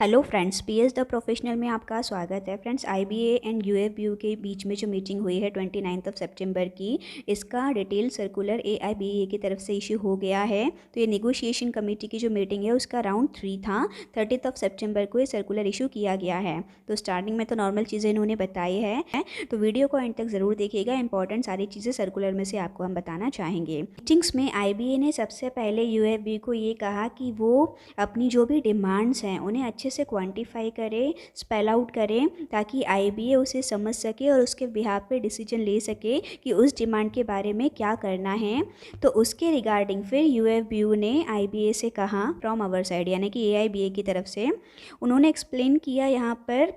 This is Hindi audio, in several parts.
Hello friends, PS the professional में आपका स्वागत है। फ्रेंड्स, आईबीए एंड यूएफबीयू के बीच में जो मीटिंग हुई है 29 सितंबर की, इसका डिटेल सर्कुलर एआईबीए की तरफ से इशू हो गया है। तो ये नेगोशिएशन कमेटी की जो मीटिंग है उसका राउंड 3 था। 30 सितंबर को ये सर्कुलर इशू किया गया है। तो स्टार्टिंग में तो नॉर्मल चीज़ें इन्होंने बताई है, तो वीडियो को एंड तक ज़रूर देखिएगा। इंपॉर्टेंट सारी चीज़ें सर्कुलर में से आपको हम बताना चाहेंगे। मीटिंग्स में आईबीए ने सबसे पहले यूएफबीयू को ये कहा कि वो अपनी जो भी डिमांड्स हैं उन्हें अच्छे से क्वांटिफाई करें, स्पेल आउट करें, ताकि आईबीए उसे समझ सके और उसके बिहाफ पे डिसीजन ले सके कि उस डिमांड के बारे में क्या करना है। तो उसके रिगार्डिंग फिर यूएफबीयू ने आईबीए से कहा फ्रॉम आवर साइड, यानी कि एआईबीए की तरफ से उन्होंने एक्सप्लेन किया यहाँ पर।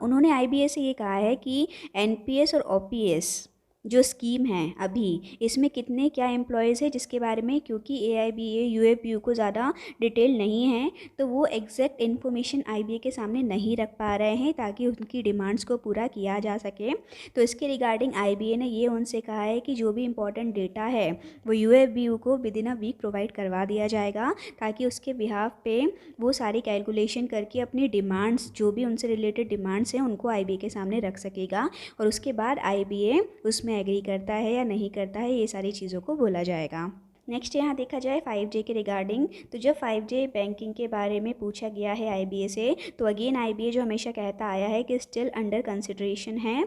उन्होंने आईबीए से ये कहा है कि एनपीएस और ओपीएस जो स्कीम है अभी, इसमें कितने क्या एम्प्लॉयज़ है जिसके बारे में, क्योंकि एआईबीए यूएफबीयू को ज़्यादा डिटेल नहीं है, तो वो एग्जैक्ट इन्फॉर्मेशन आईबीए के सामने नहीं रख पा रहे हैं ताकि उनकी डिमांड्स को पूरा किया जा सके। तो इसके रिगार्डिंग आईबीए ने ये उनसे कहा है कि जो भी इम्पोर्टेंट डेटा है वो यूएफबीयू को within a week provide करवा दिया जाएगा, ताकि उसके बिहाफ पे वो सारी कैलकुलेशन करके अपनी डिमांड्स, जो भी उनसे रिलेटेड डिमांड्स हैं, उनको आईबीए के सामने रख सकेगा। और उसके बाद आईबीए उसमें एग्री करता है या नहीं करता है, ये सारी चीज़ों को बोला जाएगा। नेक्स्ट यहाँ देखा जाए 5G के रिगार्डिंग, तो जब 5G बैंकिंग के बारे में पूछा गया है आईबीए से, तो अगेन आईबीए जो हमेशा कहता आया है कि स्टिल अंडर कंसिडरेशन है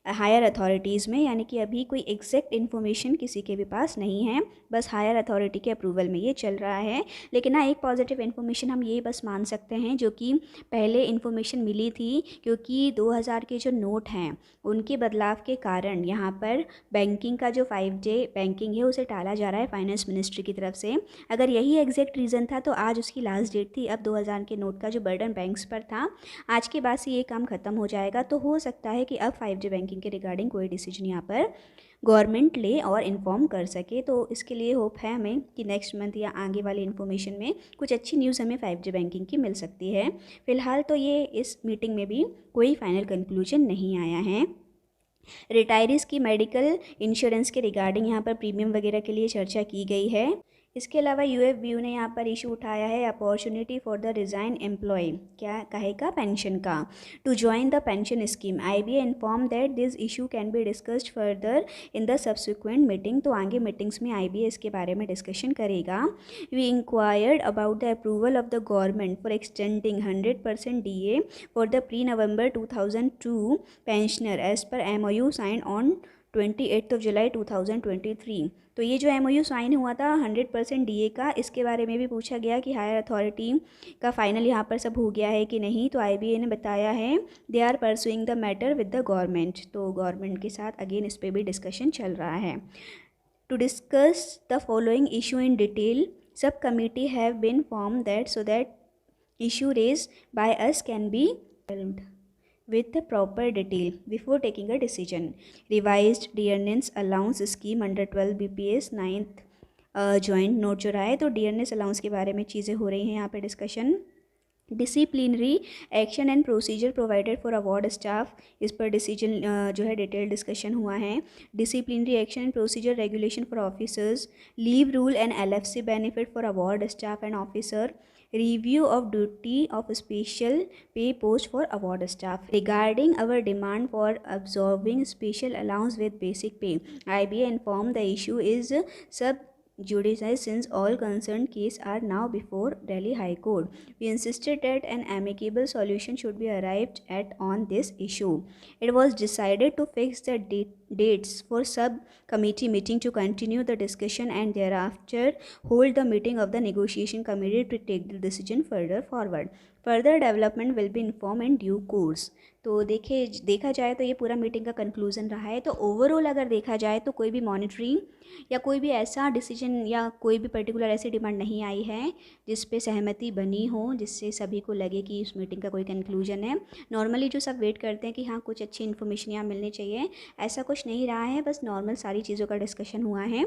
हायर अथॉरिटीज़ में, यानी कि अभी कोई एग्जैक्ट इन्फॉर्मेशन किसी के भी पास नहीं है, बस हायर अथॉरिटी के अप्रूवल में ये चल रहा है। लेकिन हाँ, एक पॉजिटिव इन्फॉर्मेशन हम ये बस मान सकते हैं, जो कि पहले इन्फॉर्मेशन मिली थी, क्योंकि 2000 के जो नोट हैं उनके बदलाव के कारण यहाँ पर बैंकिंग का जो 5G बैंकिंग है उसे टाला जा रहा है फाइनेंस मिनिस्ट्री की तरफ से। अगर यही एग्जैक्ट रीज़न था तो आज उसकी लास्ट डेट थी। अब 2000 के नोट का जो बर्डन बैंक्स पर था, आज के बाद से ये काम ख़त्म हो जाएगा। तो हो सकता है कि अब 5G बैंकिंग के रिगार्डिंग कोई डिसीजन यहाँ पर गवर्नमेंट ले और इन्फॉर्म कर सके। तो इसके लिए होप है हमें कि नेक्स्ट मंथ या आगे वाली इन्फॉर्मेशन में कुछ अच्छी न्यूज़ हमें 5G बैंकिंग की मिल सकती है। फिलहाल तो ये इस मीटिंग में भी कोई फाइनल कंक्लूजन नहीं आया है। रिटायरीज़ की मेडिकल इंश्योरेंस के रिगार्डिंग यहाँ पर प्रीमियम वगैरह के लिए चर्चा की गई है। इसके अलावा यूएफबीयू ने यहाँ पर इशू उठाया है opportunity for the resign employ, क्या कहेगा, पेंशन का, to join the pension scheme. IBA inform that this issue can be discussed further in the subsequent meeting. तो आगे मीटिंग्स में आईबीए इसके बारे में डिस्कशन करेगा। We inquired about the approval of the government for extending 100% DA for the pre November 2002 pensioner as per MOU sign on 28 July 2023। तो ये जो एमओयू साइन हुआ था 100% डीए का, इसके बारे में भी पूछा गया कि हायर अथॉरिटी का फाइनल यहाँ पर सब हो गया है कि नहीं। तो आईबीए ने बताया है they are pursuing the matter with the government. तो गवर्नमेंट के साथ अगेन इस पर भी डिस्कशन चल रहा है। To discuss the following issue in detail, sub committee have been form that so that issue raised by us can be filmed with the proper detail before taking a decision. Revised dearness allowance scheme under 12 BPS 9th joint note जो रहा है, तो डियरनेस अलाउंस के बारे में चीज़ें हो रही हैं यहाँ पे discussion. Disciplinary action and procedure provided for award staff, इस पर डिसीजन जो है डिटेल डिस्कशन हुआ है। Disciplinary action and procedure regulation for officers, leave rule and LFC benefit for award staff and officer, review of duty of special pay post for award staff. Regarding our demand for absorbing special allowance with basic pay, IBA informed the issue is sub judice since all concerned cases are now before Delhi High Court. We insisted that an amicable solution should be arrived at on this issue. It was decided to fix the dates for sub-committee meeting to continue the discussion and thereafter hold the meeting of the negotiation committee to take the decision further forward. Further development will be informed in due course. तो देखा जाए तो ये पूरा मीटिंग का कंक्लूजन रहा है। तो ओवरऑल अगर देखा जाए तो कोई भी मॉनिटरिंग या कोई भी ऐसा डिसीजन या कोई भी पर्टिकुलर ऐसी डिमांड नहीं आई है जिस पे सहमति बनी हो, जिससे सभी को लगे कि इस मीटिंग का कोई कंक्लूजन है। नॉर्मली जो सब वेट करते हैं कि हाँ कुछ अच्छी इन्फॉर्मेशन यहाँ मिलनी चाहिए, ऐसा कुछ नहीं रहा है, बस नॉर्मल सारी चीज़ों का डिस्कशन हुआ है।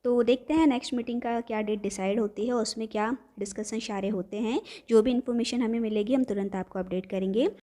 तो देखते हैं नेक्स्ट मीटिंग का क्या डेट डिसाइड होती है, उसमें क्या डिस्कशन सारे होते हैं। जो भी इन्फॉर्मेशन हमें मिलेगी हम तुरंत आपको अपडेट करेंगे।